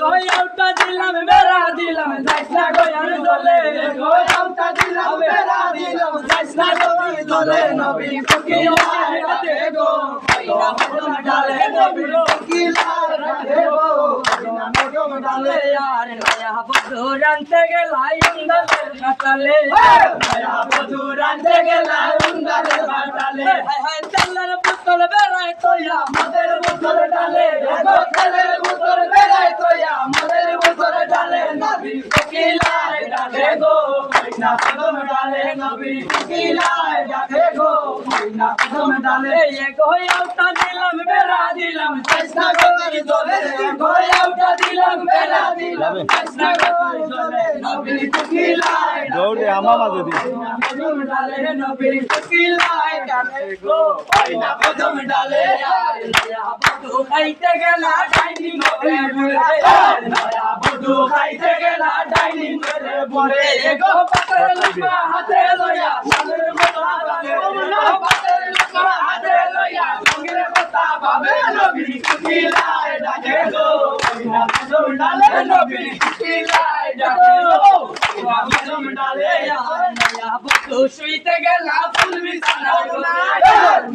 গোয়াউটা দিলাম বেড়া দিলাম যাইসনা গোয়ার দলে গোয়াউটা দিলাম বেড়া দিলাম যাইসনা গোয়ার দলে নবী ফকিলার রাতে গো কইরা মদম ডালে নবী ফকিলার রাতে গো কইরা মদম ডালে আর নয়া বধু রানতে গেলাই উন্দালের কাটালে নয়া বধু রানতে গেলাই উন্দালের কাটালে হায় হায় তেলের বোতল বেড়ায় তোয়া মদের বোতল ডালে গো তেলের বোতল বেড়ায় তোয়া মদের বোতল ডালে নবী ফকিলার রাতে গো কইরা মদম ডালে নবী ফকিলার রাতে গো কইরা মদম ডালে গোয়াউটা দিলাম বেড়া দিলাম যাইসনা গোয়ার দলে গোয়াউটা দিলাম বেড়া দিলাম যাইসনা গোয়ার দলে নবী ফকিলার দৌড়ে আমামা যদি মদম ডালে নবী ফকিলার রাতে গো কইরা মদম ডালে আর নয়া বধু খাইতে গেলা ডাইনিং করে পড়ে নয়া বধু খাইতে গেলা ডাইনিং করে পড়ে গো পাতের লুকা হাতে লইয়া সালের কথা ভাবে পাতের লুকা হাতে লইয়া সঙ্গের কথা ভাবে নবী ফকিলার ডাকে গো কইরা মদম ডালে নবী ফকিলার ডাকে গো কইরা মদম ডালে আর নয়া বধু শুইতে গেলা ফুল বিছানা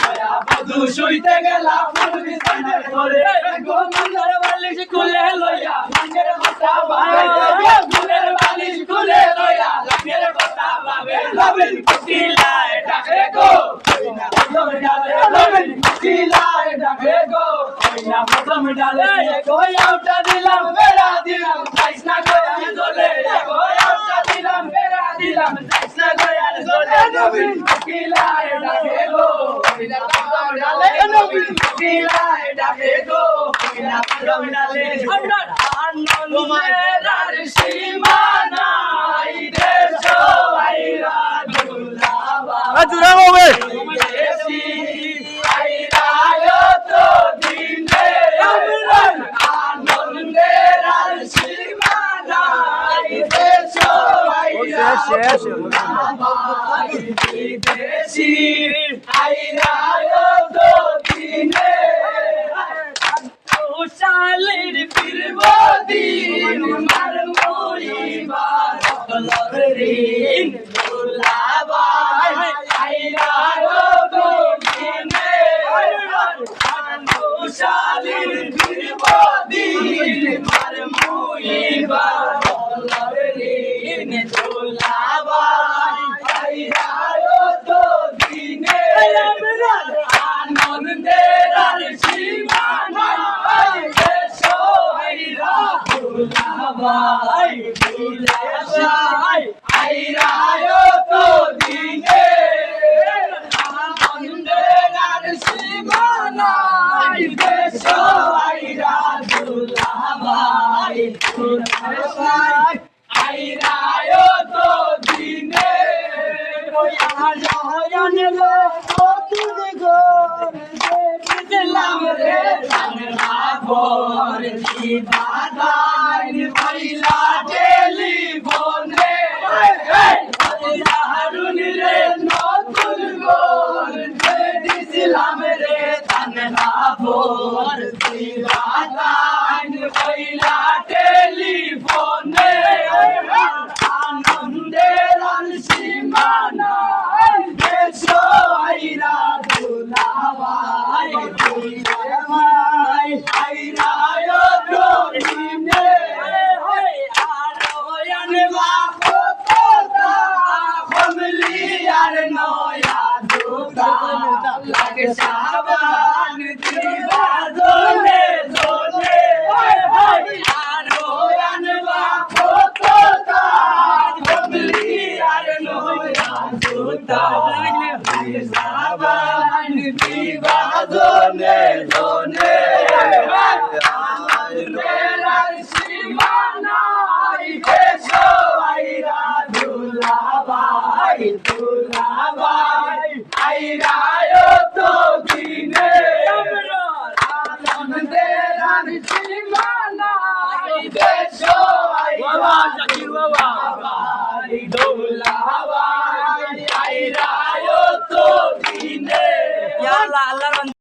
নয়া বধু শুইতে গেলা ফুল বিছানা করে গো মন্দার বালিশ খুলে লইয়া লাঙ্গের কথা ভাবে ফুলের বালিশ খুলে লইয়া লাঙ্গের কথা ভাবে নবী ফকিলার ডাকে গো কইরা মদম ডালে নবী ফকিলার ডাকে গো কইরা মদম ডালে গোয়াউটা দিলাম বেড়া দিলাম যাইসনা গোয়ার দলে গোয়াউটা দিলাম বেড়া দিলাম যাইসনা গোয়ার দলে নবী ফকিলার ডাকে গো কইরা মদম ডালে নবী ফকিলার ডাকে গো কইরা মদম ডালে আমরা আনন্দের আর সীমা নাই দেশ আইরা দুলাবা আজরা হবে দেশি আইরা তো দিনে আনন্দের আর সীমা নাই দেশ আইরা শেষ দেশি আইরা তো দিনে শালির ফিরব দিন মার মরিবার লরিন দুলাবাই আইরা তো দিনে শালির ফিরব দিন মার মরিবার লরিন দুলাবাই আইরা তো দিনে আনন্দের আর সীমা নাই দেশ আইরা দুলাবাই দুলাবাই আইরা তো দিনে আনন্দের আর সীমা নাই দেশ আইরা দুলাবাই দুলাবাই আইরা তো দিনে দিলাম রে জানলা ভোর দিবাদান পাইলা টেলিফোনে হারুন রে নতুন গোল দিছিলাম রে জানলা ভোর দিবা